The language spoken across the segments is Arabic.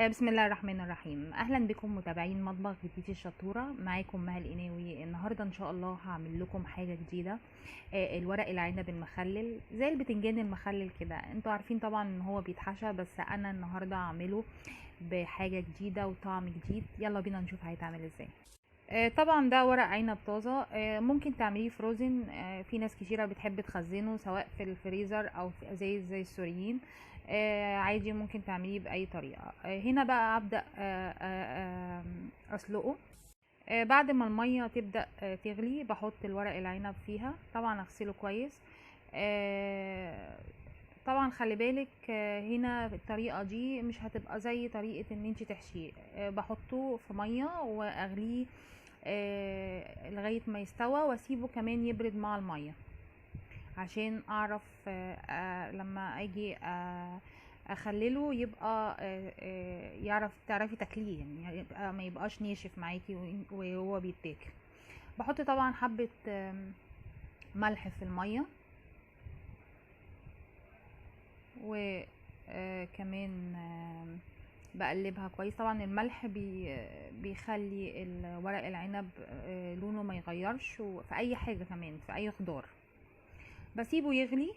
بسم الله الرحمن الرحيم. اهلا بكم متابعين مطبخ بتيتي الشطوره. معاكم مها القناوي. النهارده ان شاء الله هعمل لكم حاجه جديده. الورق العنب المخلل زي البتنجان المخلل كده، انتوا عارفين طبعا ان هو بيتحشى، بس انا النهارده هعمله بحاجه جديده وطعم جديد. يلا بينا نشوف هيتعمل ازاي. طبعا ده ورق عنب طازه. ممكن تعمليه فروزن. في ناس كتيره بتحب تخزنه سواء في الفريزر او في زي السوريين. عادي ممكن تعمليه باي طريقه. هنا بقى ابدا اسلقه. بعد ما الميه تبدا تغلي بحط الورق العنب فيها، طبعا اغسله كويس. طبعا خلي بالك، هنا الطريقه دي مش هتبقى زي طريقه ان انت تحشيه. بحطه في ميه واغليه لغايه ما يستوى، واسيبه كمان يبرد مع الميه عشان اعرف لما اجي اخلله يبقى تعرفي تاكليه، يعني يبقى ما يبقاش ناشف معاكي وهو بيتاكل. بحط طبعا حبه ملح في الميه، وكمان بقلبها كويس. طبعا الملح بيخلي ورق العنب لونه ما يغيرش، في اي حاجه كمان في اي خضار. بسيبه يغلي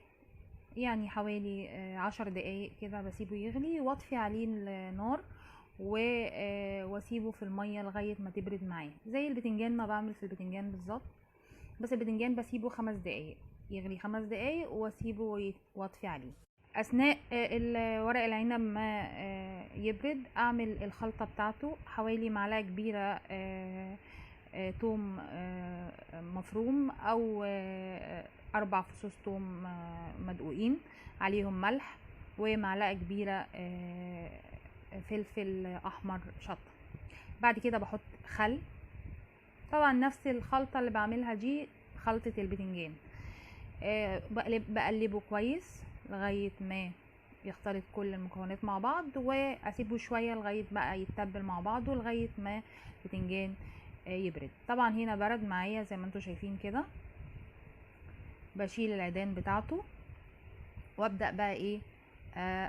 يعني حوالي 10 دقايق كده، بسيبه يغلي واطفي عليه النار واسيبه في الميه لغايه ما تبرد معاه، زي البتنجان ما بعمل في البتنجان بالظبط. بس البتنجان بسيبه 5 دقايق يغلي، 5 دقايق واسيبه واطفي عليه. اثناء ورق العنب ما يبرد اعمل الخلطه بتاعته. حوالي معلقه كبيره توم مفروم، او 4 فصوص توم مدقوقين، عليهم ملح، ومعلقه كبيره فلفل احمر شطه. بعد كده بحط خل، طبعا نفس الخلطه اللي بعملها دي خلطه البتنجان. بقلبه كويس لغايه ما يختلط كل المكونات مع بعض، واسيبه شويه لغايه بقى يتبل مع بعضه لغايه ما البتنجان يبرد. طبعا هنا برد معايا زي ما انتوا شايفين كده. بشيل العيدان بتاعته وابدا بقى ايه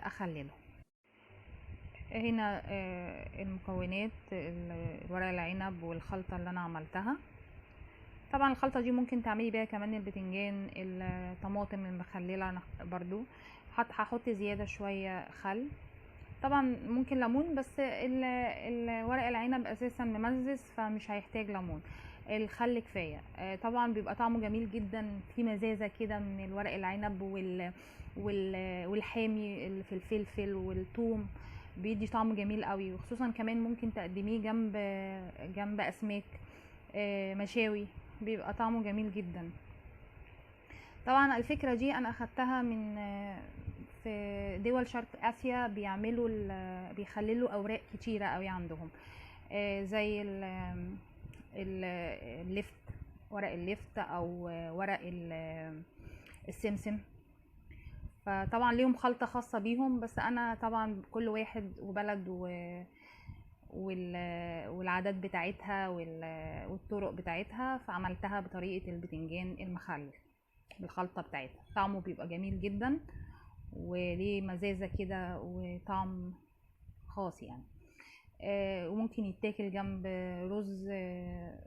اخلله. هنا المكونات ورق العنب والخلطه اللي انا عملتها. طبعا الخلطه دي ممكن تعملي بيها كمان البتنجان، الطماطم المخلله برضو. هحط زياده شويه خل، طبعا ممكن ليمون، بس الورق العنب اساسا ممزز فمش هيحتاج ليمون. الخل كفايه. طبعا بيبقى طعمه جميل جدا، في مزازه كده من الورق العنب والحامي اللي في الفلفل والثوم، بيدي طعم جميل قوي. وخصوصا كمان ممكن تقدميه جنب اسماك مشاوي، بيبقى طعمه جميل جدا. طبعا الفكره دي انا اخدتها من في دول شرق اسيا، بيخللوا اوراق كتيره قوي عندهم، زي اللفت، ورق اللفت، او ورق السمسم. فطبعا ليهم خلطه خاصه بيهم، بس انا طبعا كل واحد وبلد والعادات بتاعتها والطرق بتاعتها، فعملتها بطريقه البتنجان المخلل بالخلطه بتاعتها. طعمه بيبقى جميل جدا وليه مزازه كده وطعم خاص يعني. وممكن يتاكل جنب رز،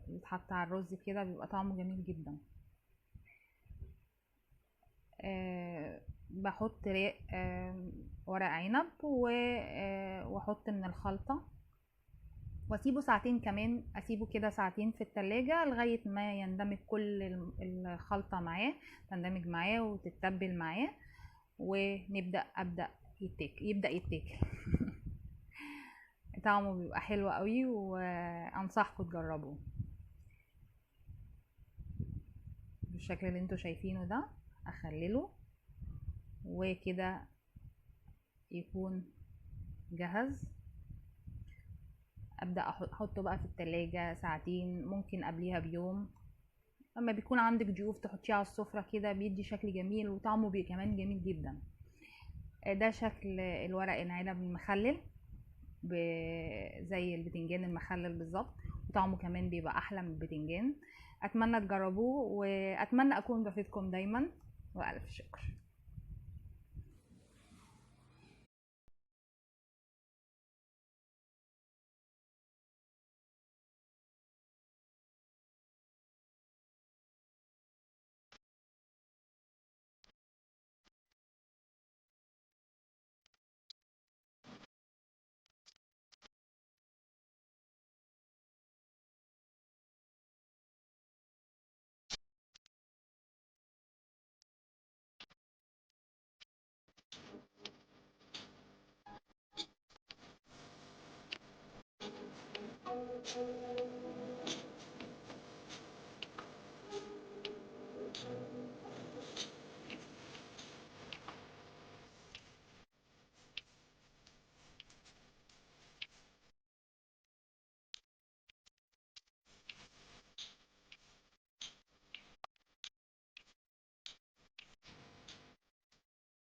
يتحط على الرز كده، بيبقى طعمه جميل جدا. بحط رق ورق عنب واحط من الخلطه، واسيبه ساعتين كمان. اسيبه كده ساعتين في التلاجة لغاية ما يندمج كل الخلطة معاه، تندمج معاه وتتبل معاه، ابدأ يتاكل. طعمه بيبقى حلو قوي، وانصحكم تجربوه بالشكل اللي انتوا شايفينه ده. اخلله وكده يكون جهز. ابدا احطه بقى في التلاجة ساعتين، ممكن قبليها بيوم. لما بيكون عندك ضيوف تحطيه على السفرة كده، بيدي شكل جميل وطعمه كمان جميل جدا. ده شكل الورق العنب المخلل، زي البتنجان المخلل بالظبط، وطعمه كمان بيبقى احلى من البتنجان. اتمنى تجربوه، واتمنى اكون بفيدكم دايما، والف شكر.